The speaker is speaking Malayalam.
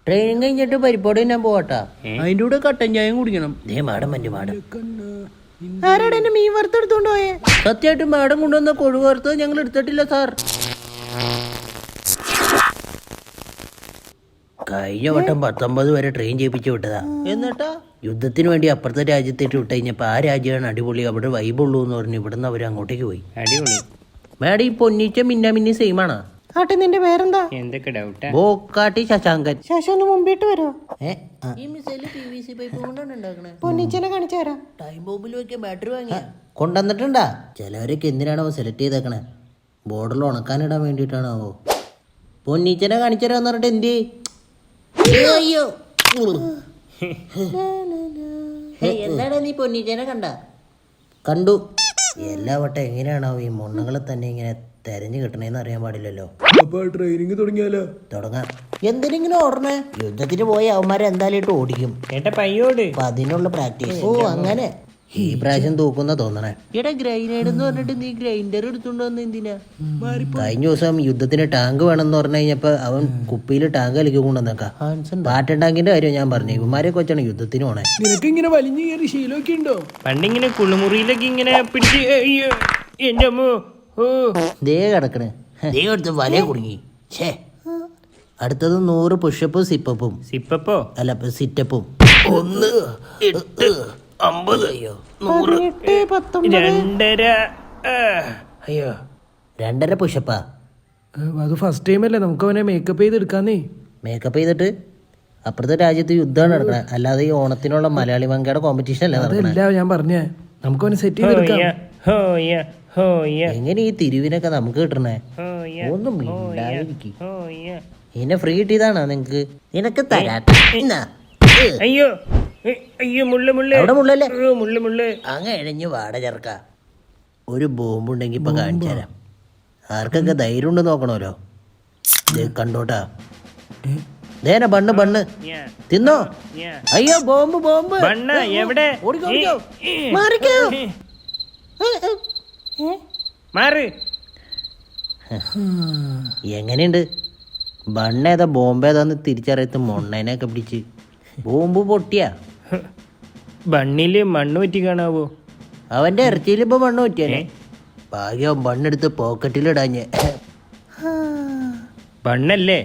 ട്രെയിനിങ് കഴിഞ്ഞിട്ട് പരിപ്പോടെ ഞാൻ പോവാട്ടാ. അതിന്റെ കൂടെ കട്ടൻ ചായം കുടിക്കണം. മാഡം ആരാടെ എന്നെ മീൻ വറുത്തെടുത്തോണ്ട് പോയേ? സത്യമായിട്ട് മാഡം കൊണ്ടുവന്ന കൊഴു വറുത്തത് ഞങ്ങൾ എടുത്തിട്ടില്ല സാർ. കഴിഞ്ഞ വട്ടം 19 വരെ ട്രെയിൻ ചെയ്യിപ്പിച്ച് വിട്ടതാ. എന്നിട്ടാ യുദ്ധത്തിന് വേണ്ടി അപ്പുറത്തെ രാജ്യത്തേക്ക് വിട്ട് കഴിഞ്ഞപ്പോ ആ രാജ്യമാണ് അടിപൊളി, അവിടെ വൈബുള്ളൂ എന്ന് പറഞ്ഞു ഇവിടുന്ന് അവർ അങ്ങോട്ടേക്ക് പോയി. അടിപൊളി. മാഡം ഈ പൊന്നിച്ച മിന്നാമിന്നി സെയിം ആണോ? ആട്ടെ, നിന്റെ പേരെന്താ? എന്തൊക്കെ ഡൗട്ടാ? ബോക്കാട്ടി ശശാങ്കൻ. ശശാന്ന് മുമ്പിട്ട് വരോ? പൊന്നിച്ചനെ കാണിച്ചു തരാം. ടൈം ബോംബിൽ വെക്കാൻ ബാറ്ററി വാങ്ങിയ കൊണ്ടുവന്നിട്ടുണ്ടാ? ചിലവരൊക്കെ എന്തിനാണോ സെലക്ട് ചെയ്തേക്കണേ? ബോർഡറിൽ ഉണക്കാനിടാൻ വേണ്ടിയിട്ടാണോ? പൊന്നിച്ചനെ കാണിച്ചു തരാന്ന് പറഞ്ഞിട്ട് എന്ത്? അയ്യോ, എന്താണ് നീ പൊന്നിച്ചനെ കണ്ടു? എല്ലാ വട്ടം എങ്ങനെയാണോ ഈ മൊണ്ണകളെ തന്നെ ഇങ്ങനെ തെരഞ്ഞു കിട്ടണേന്ന് അറിയാൻ പാടില്ലല്ലോ. ട്രെയിനിങ് തുടങ്ങാം. എന്തിനിങ്ങനെ ഓടണേ? യുദ്ധത്തിന് പോയി അവന്മാരെ എന്തായാലും ഓടിക്കും. അപ്പൊ അതിനുള്ള പ്രാക്ടീസ്. ഓ അങ്ങനെ. ഈ പ്രാവശ്യം തൂക്കുന്ന തോന്നണേ. എടാ ഗ്രൈനേഡ് എന്ന് പറഞ്ഞിട്ട് നീ ഗ്രൈൻഡർ എടുത്തോണ്ട് വന്ന എന്തിനാ? കഴിഞ്ഞ ദിവസം യുദ്ധത്തിന് ടാങ്ക് വേണമെന്ന് പറഞ്ഞു കഴിഞ്ഞപ്പോ അവൻ കുപ്പിയിൽ ടാങ്ക് കലക്കി കൊണ്ടുവന്നേക്കാം. പാറ്റൻ ടാങ്കിന്റെ കാര്യം ഞാൻ പറഞ്ഞു. ഇവന്മാരെ കൊച്ചാണ് യുദ്ധത്തിന് പോണേ. നിനക്ക് ഇങ്ങനെ വലിഞ്ഞു കയറി ശീലമൊക്കെ ഉണ്ടോ? പണ്ടിങ്ങനെ കുളിമുറിയിലൊക്കെ ഇങ്ങനെ പിടിച്ച് എന്റെ അമ്മോ ദേ കിടക്കണേ. ദേ എടുത്ത് വലയെ കുടുങ്ങി. ഛേ, അടുത്തത് 100 പുഷപ്പും സിപ്പപ്പോ അല്ല സിറ്റപ്പും. 1 8 50 അയ്യോ 100 2.5 അയ്യോ 2.5 പുഷപ്പാ. അത് ഫസ്റ്റ് ടൈം അല്ലേ, നമുക്ക് അവനെ മേക്കപ്പ് ചെയ്തെടുക്കാന്നേ. മേക്കപ്പ് ചെയ്തിട്ട് അപ്പുറത്തെ രാജ്യത്ത് യുദ്ധമാണ് നടക്കണേ, അല്ലാതെ ഈ ഓണത്തിനുള്ള മലയാളി മങ്കയുടെ കോമ്പറ്റീഷൻ അല്ലേ നടക്കണേ? അതല്ല ഞാൻ പറഞ്ഞേ, നമുക്ക് അവനെ സെറ്റ് ചെയ്തെടുക്കാം. എങ്ങനെ ഈ തിരുവിനൊക്കെ നമുക്ക് കിട്ടണേ? ഒന്നും മിണ്ടാതിരിക്കും. എന്നെ ഫ്രീ കിട്ടിയതാണോ നിങ്ങക്ക്? നിനക്ക് തരാത്ത അയ്യോ അയ്യോ മുള്ളല്ലേ അങ്ങ് എഴഞ്ഞു വാട ചേർക്ക. ഒരു ബോംബുണ്ടെങ്കി ഇപ്പൊ കാണിച്ചു തരാം. ആർക്കൊക്കെ ധൈര്യം ഉണ്ട് നോക്കണമല്ലോ. കണ്ടോട്ടാ, ദേന ബണ്ണ് തിന്നോ. അയ്യോ ബോംബ് എവിടെ? മാറിക്കോ. എങ്ങനെയുണ്ട്? ബണ്ണേതാ ബോംബേതാന്ന് തിരിച്ചറിയത്ത് മൊണ്ണേനെയൊക്കെ പിടിച്ച്. ബോംബ് പൊട്ടിയാ? ബണ്ണില് മണ്ണ് പറ്റി കാണാവോ? അവന്റെ ഇറച്ചിയിൽ ഇപ്പൊ മണ്ണ് പറ്റിയാനെ. ഭാഗ്യം ബണ്ണെടുത്ത് പോക്കറ്റിലിടാഞ്ഞ്. ബണ്ണല്ലേ